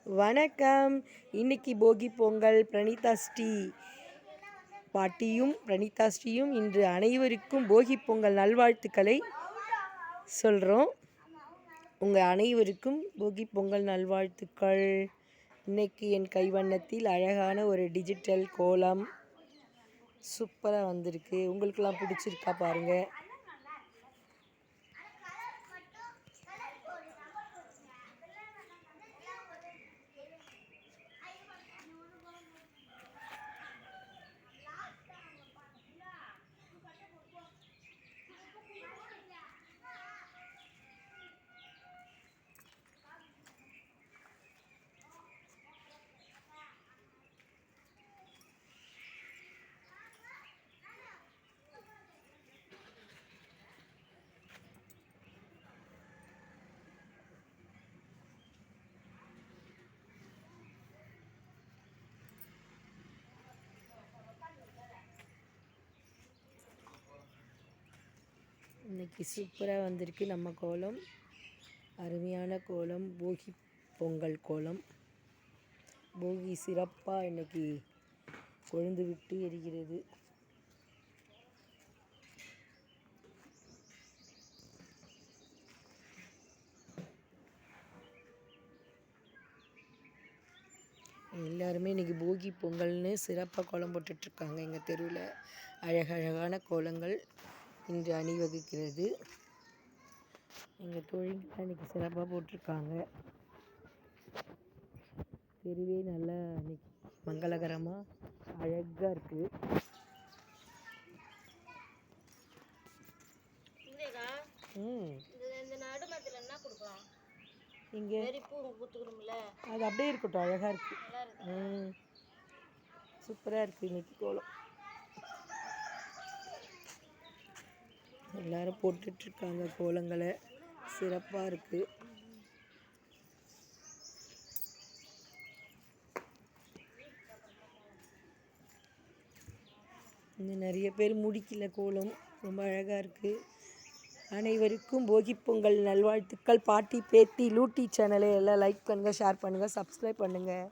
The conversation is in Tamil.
வணக்கம். இன்னைக்கு போகி பொங்கல். பிரணீதா ஸ்ரீ பாட்டியும் பிரணீதா ஸ்ரீயும் இன்று அனைவருக்கும் போகி பொங்கல் நல்வாழ்த்துக்களை சொல்கிறோம். உங்கள் அனைவருக்கும் போகி பொங்கல் நல்வாழ்த்துக்கள். இன்னைக்கு என் கைவண்ணத்தில் அழகான ஒரு டிஜிட்டல் கோலம் சூப்பராக வந்திருக்கு. உங்களுக்கெல்லாம் பிடிச்சிருக்கா பாருங்கள். இன்றைக்கி சூப்பராக வந்திருக்கு நம்ம கோலம். அருமையான கோலம். போகி பொங்கல் கோலம். போகி சிறப்பாக இன்றைக்கி கொழுந்து விட்டு எரிகிறது. எல்லாருமே இன்றைக்கி போகி பொங்கல்னு சிறப்பாக கோலம் போட்டுட்ருக்காங்க. எங்கள் தெருவில் அழகழகான கோலங்கள் இன்று அணிவகுக்கிறது. எங்கள் தொழில்கள் இன்றைக்கி சிறப்பாக போட்டிருக்காங்க. தெருவே நல்லா இன்னைக்கு மங்களகரமாக அழகாக இருக்குது. இங்கே அது அப்படியே இருக்கட்டும். அழகாக இருக்குது. சூப்பராக இருக்குது இன்னைக்கு கோலம். எல்லாரும் போட்டுட்ருக்காங்க கோலங்களை. சிறப்பாக இருக்குது. இன்னும் நிறைய பேர் முடிக்கல கோலம். ரொம்ப அழகாக இருக்குது. அனைவருக்கும் போகி பொங்கல் நல்வாழ்த்துக்கள். பாட்டி பேத்தி லூட்டி சேனலை எல்லாம் லைக் பண்ணுங்கள், ஷேர் பண்ணுங்கள், சப்ஸ்கிரைப் பண்ணுங்கள்.